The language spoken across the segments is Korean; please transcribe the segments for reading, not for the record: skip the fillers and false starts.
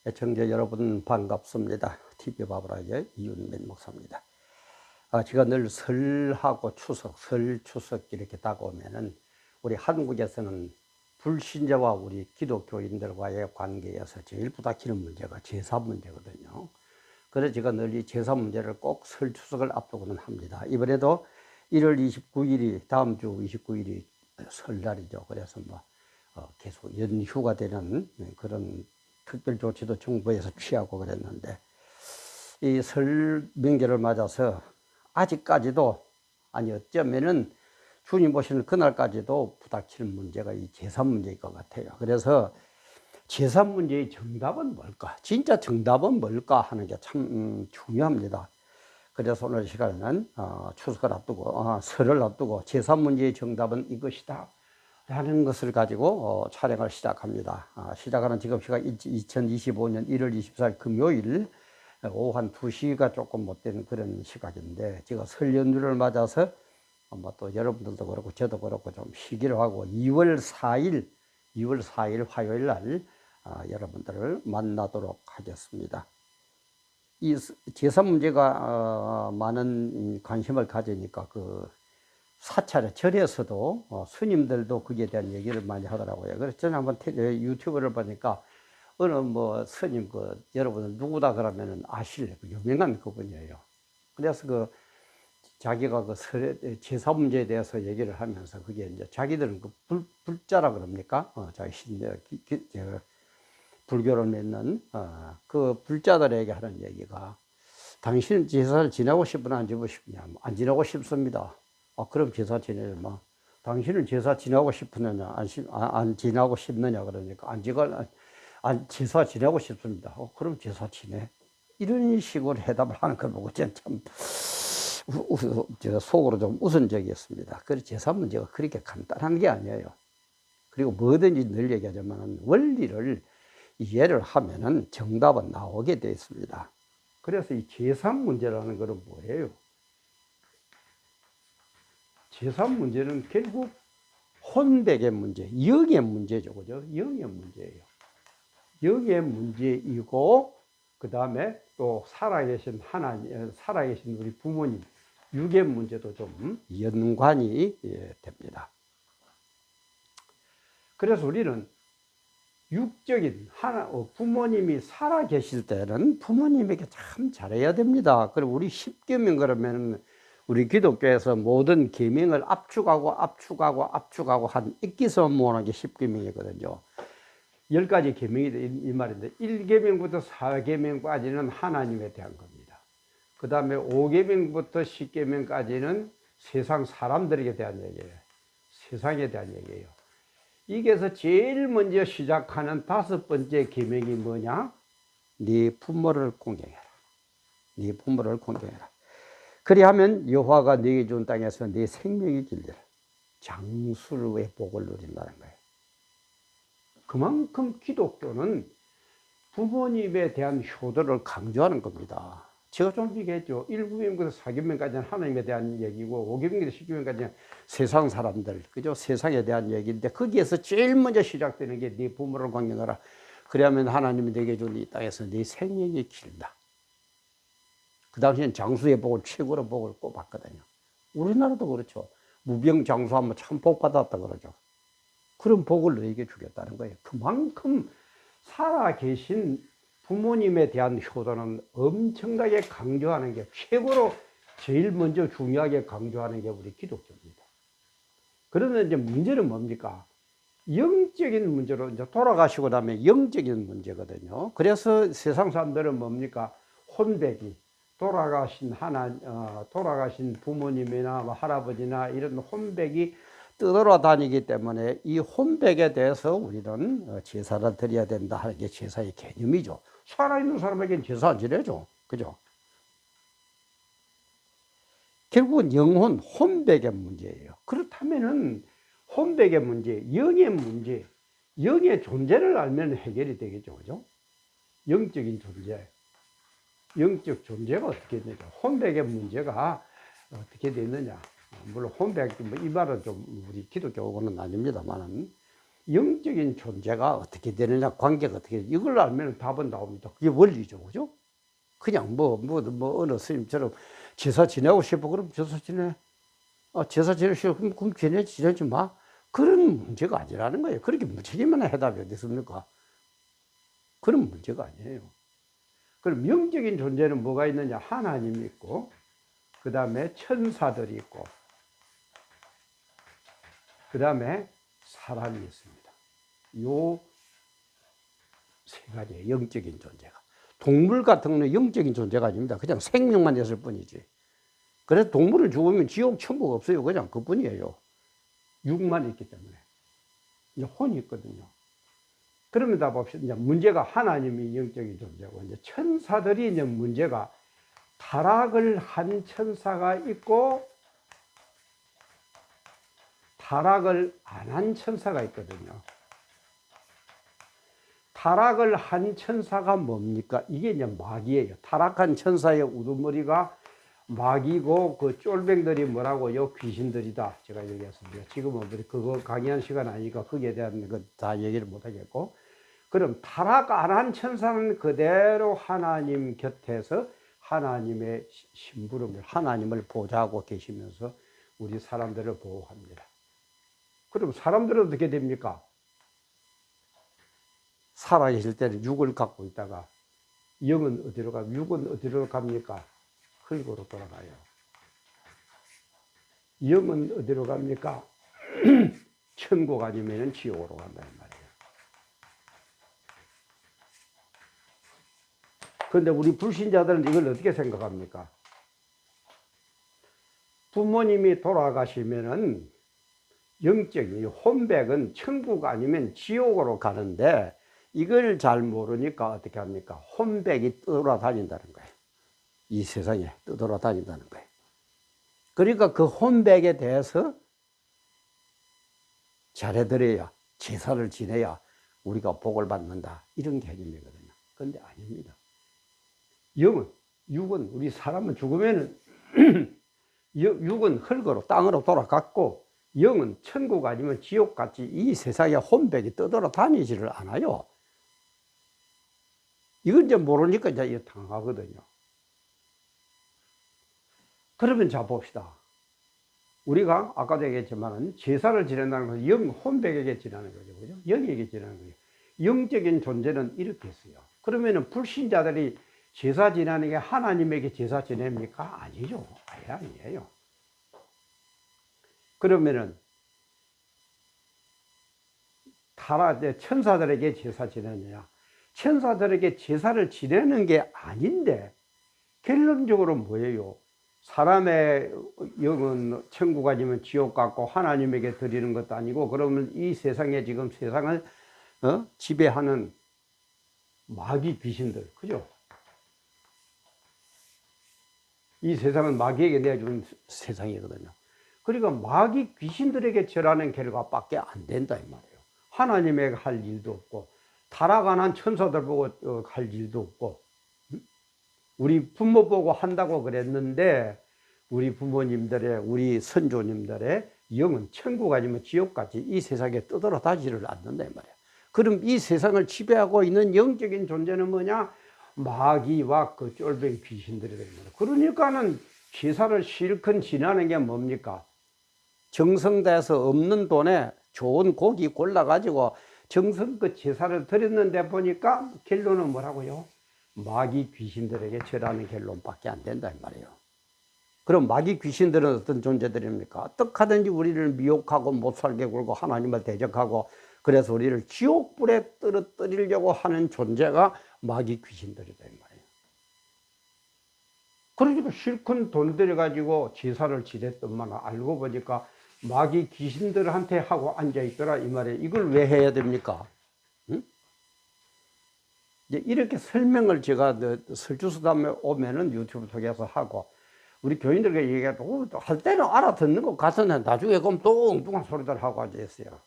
애청자 여러분 반갑습니다. TV바브라의 이윤민 목사입니다. 제가 늘 설하고 추석, 추석 이렇게 다가오면은 우리 한국에서는 불신자와 우리 기독교인들과의 관계에서 제일 부닥치는 문제가 제사 문제거든요. 그래서 제가 늘 이 제사 문제를 꼭 설 추석을 앞두고는 합니다. 이번에도 1월 29일이 다음 주 29일이 설날이죠. 그래서 계속 연휴가 되는 그런 특별 조치도 정부에서 취하고 그랬는데, 이 설 명절을 맞아서 아직까지도, 아니 어쩌면은 주님 오시는 그날까지도 부닥치는 문제가 이 제사 문제일 것 같아요. 그래서 제사 문제의 정답은 뭘까? 진짜 정답은 뭘까 하는 게 참 중요합니다. 그래서 오늘 시간에는 추석을 앞두고, 설을 앞두고 제사 문제의 정답은 이것이다 라는 것을 가지고 촬영을 시작합니다. 시작하는 지금 시각 2025년 1월 24일 금요일 오후 한 2시가 조금 못 되는 그런 시각인데, 제가 설 연휴를 맞아서 또 여러분들도 그렇고 저도 그렇고 좀 쉬기로 하고 2월 4일 화요일 날 여러분들을 만나도록 하겠습니다. 이 제사 문제가 많은 관심을 가지니까 그 사찰에 절에서도 스님들도 거기에 대한 얘기를 많이 하더라고요. 그래서 저는 한번 유튜브를 보니까 어느 스님 여러분들 누구다 그러면은 아실 유명한 그분이에요. 그래서 자기가 제사 문제에 대해서 얘기를 하면서 그게 이제 자기들은 불자라 그럽니까? 자기 불교를 믿는 그 불자들에게 하는 얘기가, 당신은 제사를 지내고 싶으나 안 지내고 싶냐? 안 지내고 싶습니다. 그럼 제사 지내지 마. 당신은 제사 지내고 싶느냐? 안 지내고 싶느냐? 그러니까 제사 지내고 싶습니다. 그럼 제사 지내. 이런 식으로 해답을 하는 걸 보고 참 속으로 좀 웃은 적이 있습니다. 그래서 제사 문제가 그렇게 간단한 게 아니에요. 그리고 뭐든지 늘 얘기하지만 원리를 이해를 하면은 정답은 나오게 되어 있습니다. 그래서 이 제사 문제라는 것은 뭐예요? 제사 문제는 결국 혼백의 문제, 영의 문제죠. 그죠? 영의 문제예요. 영의 문제이고, 그 다음에 또 살아계신 우리 부모님, 육의 문제도 좀 연관이 됩니다. 그래서 우리는 육적인 부모님이 살아계실 때는 부모님에게 참 잘해야 됩니다. 그리고 우리 10계명 그러면 우리 기독교에서 모든 계명을 압축하고 한 액기서 모으는 게 10계명이거든요. 10가지 계명이 이 말인데, 1계명부터 4계명까지는 하나님에 대한 겁니다. 그 다음에 5계명부터 10계명까지는 세상 사람들에게 대한 얘기예요. 세상에 대한 얘기예요. 이게서 제일 먼저 시작하는 5번째 계명이 뭐냐? 네 부모를 공경해라. 네 부모를 공경해라. 그리하면 여호와가 네게 준 땅에서 네 생명이 길리라. 장수의 복을 누린다는 거예요. 그만큼 기독교는 부모님에 대한 효도를 강조하는 겁니다. 제가 좀 얘기했죠. 1계명부터 4계명까지는 하나님에 대한 얘기고, 5계명부터 10계명까지는 세상 사람들, 그죠? 세상에 대한 얘기인데, 거기에서 제일 먼저 시작되는 게 네 부모를 공경하라. 그러면 하나님이 네게 준 이 땅에서 네 생명이 길다. 그 당시엔 장수의 복을 최고로 복을 꼽았거든요. 우리나라도 그렇죠. 무병장수하면 참 복 받았다 그러죠. 그런 복을 너에게 주겠다는 거예요. 그만큼 살아계신 부모님에 대한 효도는 엄청나게 강조하는 게, 최고로 제일 먼저 중요하게 강조하는 게 우리 기독교입니다. 그러면 이제 문제는 뭡니까? 영적인 문제로 이제 돌아가시고 나면 영적인 문제거든요. 그래서 세상 사람들은 뭡니까? 혼백이, 돌아가신 부모님이나 할아버지나 이런 혼백이 떠돌아다니기 때문에 이 혼백에 대해서 우리는 제사를 드려야 된다 하는 게 제사의 개념이죠. 살아있는 사람에게는 제사 안 지내죠. 그죠? 결국은 영혼, 혼백의 문제예요. 그렇다면은 혼백의 문제, 영의 존재를 알면 해결이 되겠죠. 그죠? 영적인 존재. 영적 존재가 어떻게 되냐. 혼백의 문제가 어떻게 되느냐. 물론 혼백, 이 말은 좀 우리 기독교는 아닙니다만은, 영적인 존재가 어떻게 되느냐, 관계가 어떻게 되느냐, 이걸 알면 답은 나옵니다. 그게 원리죠. 그죠? 그냥 어느 스님처럼 제사 지내고 싶어, 그럼 제사 지내. 제사 지내고 싶어, 그럼 지내지 마. 그런 문제가 아니라는 거예요. 그렇게 무책임한 해답이 어디 있습니까? 그런 문제가 아니에요. 그럼 영적인 존재는 뭐가 있느냐? 하나님이 있고, 그 다음에 천사들이 있고, 그 다음에 사람이 있습니다. 요 세 가지의 영적인 존재가. 동물 같은 경우는 영적인 존재가 아닙니다. 그냥 생명만 있을 뿐이지. 그래서 동물을 죽으면 지옥, 천국 없어요. 그냥 그뿐이에요. 육만 있기 때문에. 이제 혼이 있거든요. 그러면 다 봅시다. 이제 문제가 하나님이 영적인 존재고, 이제 천사들이 이제 문제가 타락을 한 천사가 있고, 타락을 안 한 천사가 있거든요. 타락을 한 천사가 뭡니까? 이게 이제 마귀예요. 타락한 천사의 우두머리가 마귀고, 그 쫄병들이 뭐라고요? 귀신들이다. 제가 얘기했습니다. 지금은 그거 강의한 시간 아니니까 거기에 대한 거 다 얘기를 못 하겠고. 그럼 타락 안 한 천사는 그대로 하나님 곁에서 하나님의 심부름을, 하나님을 보좌하고 계시면서 우리 사람들을 보호합니다. 그럼 사람들은 어떻게 됩니까? 살아계실 때는 육을 갖고 있다가 영은 어디로 가? 육은 어디로 갑니까? 흙으로 돌아가요. 영은 어디로 갑니까? 천국 아니면 지옥으로 간다는 말이에요. 그런데 우리 불신자들은 이걸 어떻게 생각합니까? 부모님이 돌아가시면은 영적인 혼백은 천국 아니면 지옥으로 가는데, 이걸 잘 모르니까 어떻게 합니까? 혼백이 떠돌아다닌다는 거예요. 이 세상에 떠돌아다닌다는 거예요. 그러니까 그 혼백에 대해서 잘해드려야, 제사를 지내야 우리가 복을 받는다, 이런 개념이거든요. 그런데 아닙니다. 영은, 육은, 우리 사람은 죽으면은 육은 흙으로, 땅으로 돌아갔고, 영은 천국 아니면 지옥같이 이 세상에 혼백이 떠돌아다니지를 않아요. 이걸 이제 모르니까 이제 당하거든요. 그러면 자 봅시다. 우리가 아까도 얘기했지만 제사를 지낸다는 것은 영, 혼백에게 지내는 거죠. 그죠? 영에게 지내는 거죠. 영적인 존재는 이렇게 했어요. 그러면은 불신자들이 제사 지내는 게 하나님에게 제사 지냅니까? 아니죠. 아예 아니에요. 그러면은 천사들에게 제사 지내느냐? 천사들에게 제사를 지내는 게 아닌데, 결론적으로 뭐예요? 사람의 영은 천국 아니면 지옥 같고 하나님에게 드리는 것도 아니고, 그러면 이 세상에 지금 세상을 지배하는 마귀 귀신들, 그죠? 이 세상은 마귀에게 내주는 세상이거든요. 그러니까 마귀 귀신들에게 절하는 결과밖에 안 된다 이 말이에요. 하나님에게 할 일도 없고, 타락 안 한 천사들 보고 할 일도 없고, 우리 부모 보고 한다고 그랬는데, 우리 부모님들의, 우리 선조님들의 영은 천국 아니면 지옥같이 이 세상에 떠돌아다니지를 않는다 이 말이에요. 그럼 이 세상을 지배하고 있는 영적인 존재는 뭐냐? 마귀와 그 쫄병 귀신들이 됩니다. 그러니까는 제사를 실컷 지내는 게 뭡니까? 정성돼서 없는 돈에 좋은 고기 골라가지고 정성껏 제사를 드렸는데 보니까 결론은 뭐라고요? 마귀 귀신들에게 절하는 결론밖에 안 된다 이 말이에요. 그럼 마귀 귀신들은 어떤 존재들입니까? 어떻게 하든지 우리를 미혹하고 못살게 굴고 하나님을 대적하고, 그래서 우리를 지옥불에 떨어뜨리려고 하는 존재가 마귀 귀신들이다 이 말이에요. 그러니까 실컷 돈 들여가지고 제사를 지냈더만 알고 보니까 마귀 귀신들한테 하고 앉아있더라 이 말이에요. 이걸 왜 해야 됩니까? 응? 이제 이렇게 설명을 제가 설주수담에 오면은 유튜브 통해서 하고, 우리 교인들에게 얘기해도 할 때는 알아듣는 것 같은데 나중에 그럼 또 엉뚱한 소리들 하고 앉아있어요.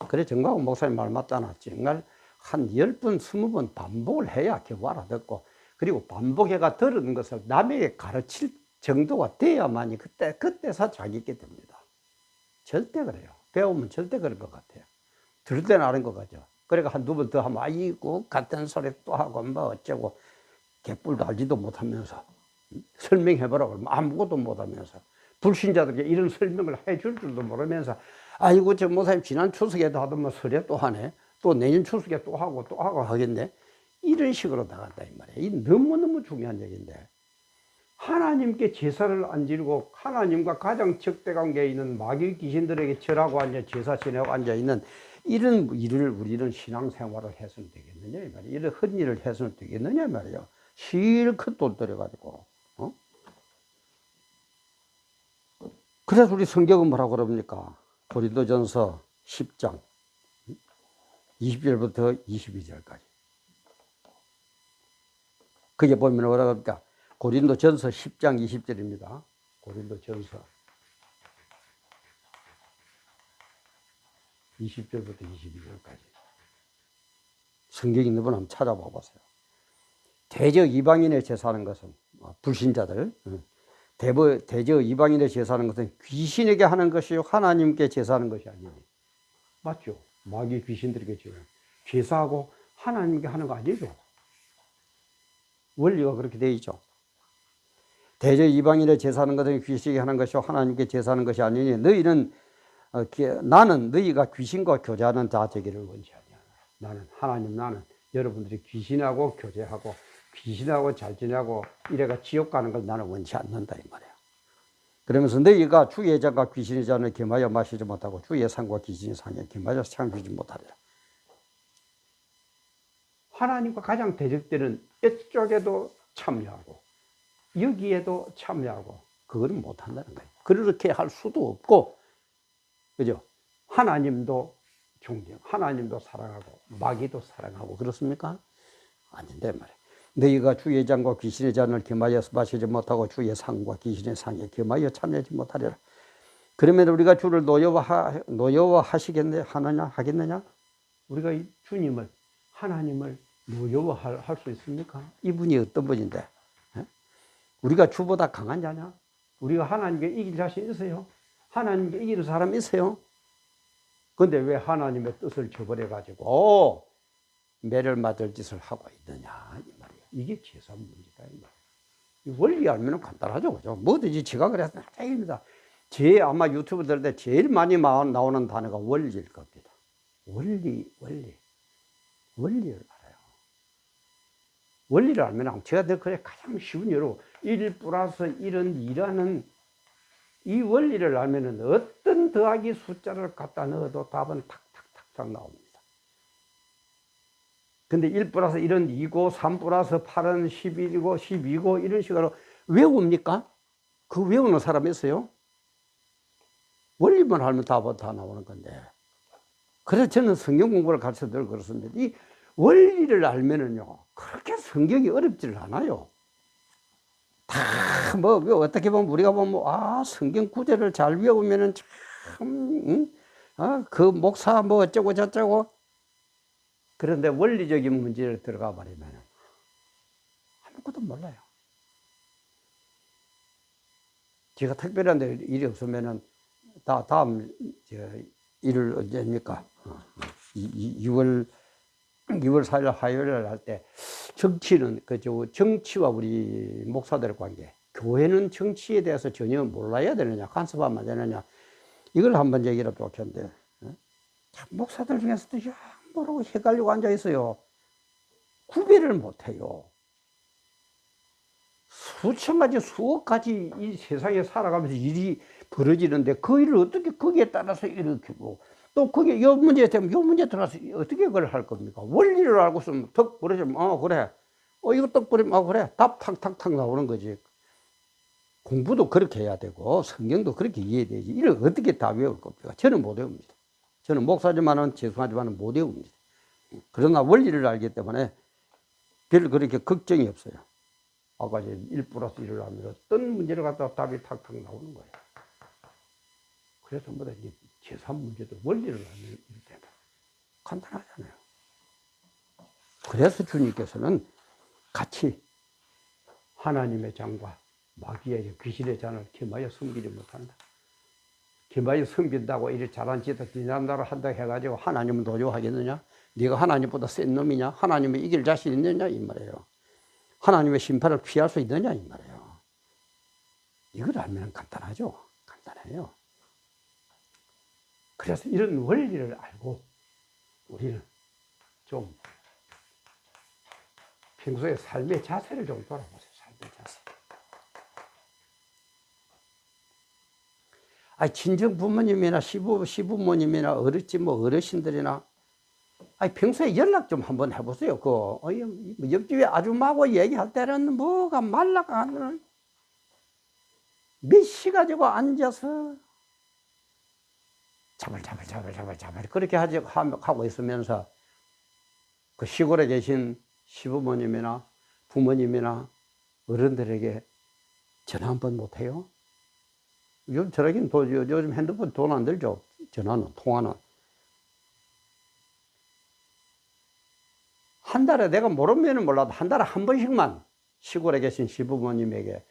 그래, 정광훈 목사님 말 맞잖아. 정말 한 10번, 20번 반복을 해야 겨우 알아듣고, 그리고 반복해가 들은 것을 남에게 가르칠 정도가 돼야만이 그때서 자기 있게 됩니다. 절대 그래요. 배우면 절대 그럴 것 같아요. 들을 때는 아는 거 같죠. 그러니까 한두 번 더 하면 아이고 같은 소리 또 하고 뭐 어쩌고 개뿔도 알지도 못하면서 설명해보라고 하면 아무것도 못하면서 불신자들에게 이런 설명을 해줄 줄도 모르면서 아이고 저 목사님 지난 추석에도 하더만 설에 또 하네 또 내년 추석에 또 하고 하겠네 이런 식으로 나간다 이 말이에요. 이 너무너무 중요한 얘기인데 하나님께 제사를 안 지르고 하나님과 가장 적대관계에 있는 마귀 귀신들에게 절하고 앉아 제사 지내고 앉아 있는 이런 일을 우리는 신앙생활을 해서는 되겠느냐 이 말이에요. 이런 헛일을 해서는 되겠느냐 이 말이에요. 실컷 돈 들여가지고 그래서 우리 성경은 뭐라고 그럽니까? 고린도전서 10장 20절부터 22절까지 그게 보면 뭐라고 합니까? 고린도전서 10장 20절입니다. 고린도전서 20절부터 22절까지 성경 있는 분 한번 찾아봐 보세요. 대저 이방인의 제사하는 것은 불신자들 대저 이방인의 제사하는 것은 귀신에게 하는 것이요 하나님께 제사하는 것이 아니에요. 맞죠? 마귀 귀신들에게 제사하고 하나님께 하는 거 아니죠? 원리가 그렇게 되어 있죠. 대저 이방인의 제사하는 것은 귀신에게 하는 것이요 하나님께 제사하는 것이 아니니 너희는 나는 너희가 귀신과 교제하는 자 되기를 원치 아니하노라. 나는 여러분들이 귀신하고 교제하고 귀신하고 잘 지내고 이래가 지옥 가는 걸 나는 원치 않는다 이 말이야. 그러면서 너희가 주의 잔과 귀신의 잔을 겸하여 마시지 못하고 주의 상과 귀신의 상에 겸하여 참여하지 못하리라. 하나님과 가장 대적되는 이쪽에도 참여하고 여기에도 참여하고 그거는 못한다는 거예요. 그렇게 할 수도 없고 그죠? 하나님도 존경, 하나님도 사랑하고 마귀도 사랑하고 그렇습니까? 아닌데 말이에요. 너희가 주의 잔과 귀신의 잔을 겸하여 마시지 못하고 주의 상과 귀신의 상에 겸하여 참여하지 못하리라. 그러면 우리가 주를 노여워하시겠느냐 하겠느냐? 우리가 이 주님을 하나님을 노여워할 수 있습니까? 이분이 어떤 분인데? 우리가 주보다 강한 자냐? 우리가 하나님께 이길 자신 있어요? 하나님께 이기는 사람 있어요? 근데 왜 하나님의 뜻을 저버려가지고 매를 맞을 짓을 하고 있느냐 이 말이에요. 이게 제사 문제다 이 말이에요. 원리 알면 간단하죠, 그죠? 뭐든지 제가 그래서 다행입니다. 아마 유튜브 들을 때 제일 많이 나오는 단어가 원리일 겁니다. 원리를 알아요. 원리를 알면 제가 그래 가장 쉬운 예로 1 플러스 1은 2라는 이 원리를 알면은 어떤 더하기 숫자를 갖다 넣어도 답은 탁탁탁탁 나옵니다. 근데 1 플러스 1은 2고 3 플러스 8은 11이고 12고 이런 식으로 외웁니까? 그 외우는 사람 있어요? 원리만 알면 답은 다 나오는 건데. 그래서 저는 성경 공부를 가르쳐 늘 그렇습니다. 이 원리를 알면은요, 그렇게 성경이 어렵지를 않아요. 다 어떻게 보면 우리가 보면 성경 구절을 잘 외우면은 참 그 목사 뭐 어쩌고 저쩌고. 그런데 원리적인 문제를 들어가 버리면 아무것도 몰라요. 제가 특별한 일이 없으면은 다음 일을 언제입니까? 2월 4일 화요일을 할 때 정치는 정치와 우리 목사들의 관계, 교회는 정치에 대해서 전혀 몰라야 되느냐, 간섭하면 되느냐, 이걸 한번 얘기를 쫓았는데 목사들 중에서도 모르고 헷갈리고 앉아 있어요. 구별을 못 해요. 수천 가지, 수억 가지 이 세상에 살아가면서 일이 벌어지는데 그 일을 어떻게 거기에 따라서 일으키고 또 거기에 요 문제 되면 요 문제 들어서 어떻게 그걸 할 겁니까? 원리를 알고 있으면 턱 부러지면 그래. 이거 떡 부리면 그래. 답 탁탁탁 나오는 거지. 공부도 그렇게 해야 되고 성경도 그렇게 이해되지. 이걸 어떻게 다 외울 겁니까? 저는 못 외웁니다. 저는 목사지만은 죄송하지만 못 외웁니다. 그러나 원리를 알기 때문에 별 그렇게 걱정이 없어요. 아까 이제 1 플러스 1을 하면 어떤 문제를 갖다가 답이 탁탁 나오는 거예요. 그래서 뭐다 이제 제사 문제도 원리를 알면 이렇게 간단하잖아요. 그래서 주님께서는 같이 하나님의 잔과 마귀의 귀신의 잔을 겸하여 숨기지 못한다. 기만이 섬긴다고 이리 잘한 짓을 지난다로 한다 해가지고 하나님은 도저하겠느냐? 네가 하나님보다 센 놈이냐? 하나님을 이길 자신 있느냐? 이 말이에요. 하나님의 심판을 피할 수 있느냐? 이 말이에요. 이걸 알면 간단하죠. 간단해요. 그래서 이런 원리를 알고 우리는 좀 평소에 삶의 자세를 좀 돌아보세요. 삶의 자세. 친정 부모님이나 시부모님이나 어르신들이나 평소에 연락 좀 한번 해보세요. 옆집에 아줌마하고 얘기할 때는 뭐가 말라가는 몇 시 가지고 앉아서 자발 그렇게 하고 있으면서 그 시골에 계신 시부모님이나 부모님이나 어른들에게 전화 한번 못해요? 요즘 핸드폰 돈 안 들죠? 전화는, 통화는. 한 달에 내가 모르면 몰라도 한 달에 한 번씩만 시골에 계신 시부모님에게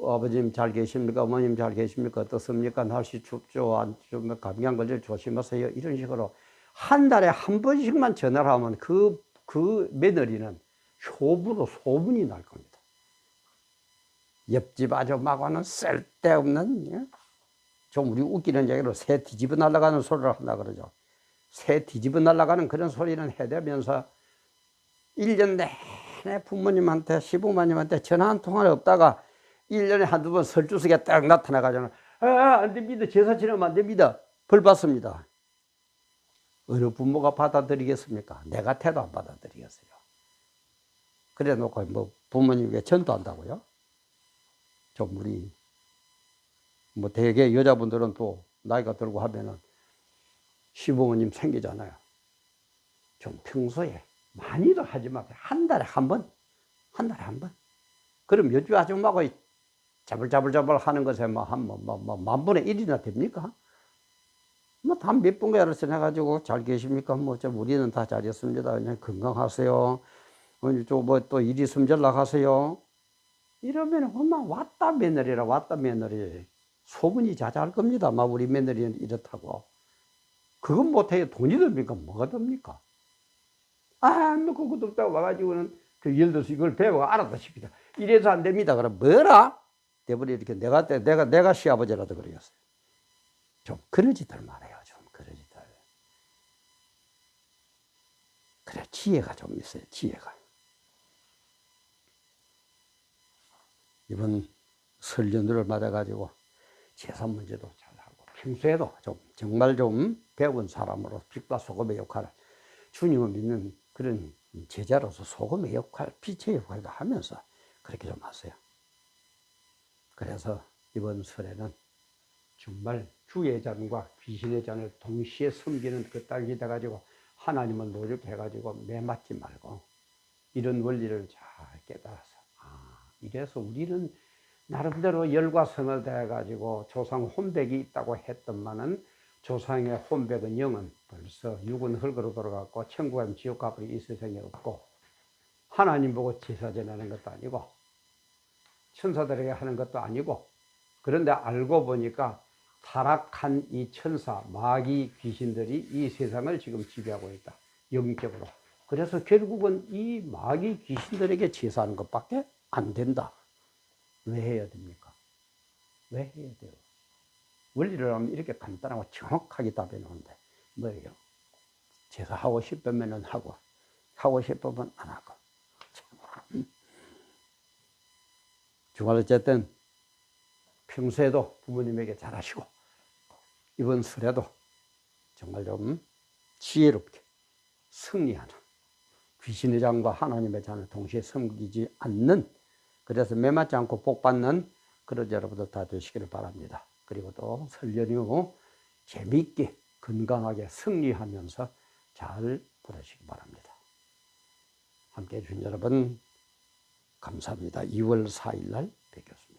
아버님 잘 계십니까? 어머님 잘 계십니까? 어떻습니까? 날씨 춥죠? 안 춥면 감기안 걸릴 조심하세요. 이런 식으로 한 달에 한 번씩만 전화를 하면 그 며느리는 효부로 소문이 날 겁니다. 옆집 아줌마하고는 쓸데없는, 좀 우리 웃기는 얘기로 새 뒤집어 날아가는 소리를 한다 그러죠. 새 뒤집어 날아가는 그런 소리는 해대면서 1년 내내 부모님한테, 시부모님한테 전화 한 통화가 없다가 1년에 한두 번 설주석에 딱 나타나가지고, 안 됩니다. 제사 지내면 안 됩니다. 벌 받습니다. 어느 부모가 받아들이겠습니까? 내 같아도 안 받아들이겠어요. 그래 놓고 부모님에게 전도한다고요? 좀 우리, 대개 여자분들은 또 나이가 들고 하면은 시부모님 생기잖아요. 좀 평소에 많이도 하지 마세요. 한 달에 한 번. 그럼 여주 아줌마가 자불자불 하는 것에 만 분의 1이나 됩니까? 단 몇 분가 알아서 해가지고 잘 계십니까? 우리는 다 잘 있습니다. 그냥 건강하세요. 또 일이 숨잘 나가세요. 이러면 왔다 며느리. 소문이 자자할 겁니다. 우리 며느리는 이렇다고. 그건 못해요. 돈이 듭니까? 뭐가 듭니까? 그것도 없다고 와가지고는 예를 들어서 이걸 배우고 알았다 싶니다. 이래서 안 됩니다. 그럼 뭐라? 대부분 이렇게 내가 시아버지라도 그러겠어요. 좀 그러지들 말아요. 좀 그러지들. 그래, 지혜가 좀 있어요. 지혜가. 이번 설 연휴를 맞아가지고 제사 문제도 잘하고 평소에도 정말 좀 배운 사람으로 빛과 소금의 역할을, 주님을 믿는 그런 제자로서 소금의 역할, 빛의 역할도 하면서 그렇게 좀 하세요. 그래서 이번 설에는 정말 주의 잔과 귀신의 잔을 동시에 섬기는 그 땅이 돼가지고 하나님을 노력해가지고 매맞지 말고 이런 원리를 잘 깨달아서, 이래서 우리는 나름대로 열과 성을 대해가지고 조상 혼백이 있다고 했더만은 조상의 혼백은 영은 벌써 육은 흙으로 돌아갔고 천국은 지옥 가불이 이 세상에 없고, 하나님 보고 제사 지내는 것도 아니고 천사들에게 하는 것도 아니고, 그런데 알고 보니까 타락한 이 천사, 마귀, 귀신들이 이 세상을 지금 지배하고 있다. 영적으로. 그래서 결국은 이 마귀 귀신들에게 제사하는 것밖에 안 된다. 왜 해야 됩니까? 왜 해야 돼요? 원리를 하면 이렇게 간단하고 정확하게 답해 놓은데 뭐예요? 제사하고 싶으면 하고 싶으면 안 하고. 정말 어쨌든 평소에도 부모님에게 잘하시고 이번 설에도 정말 좀 지혜롭게 승리하는, 귀신의 잔과 하나님의 잔을 동시에 섬기지 않는, 그래서 매맞지 않고 복받는 그런 여러분들 다 되시기를 바랍니다. 그리고 또 설 연휴 재미있게 건강하게 승리하면서 잘 보내시기 바랍니다. 함께해 주신 여러분 감사합니다. 2월 4일 날 뵙겠습니다.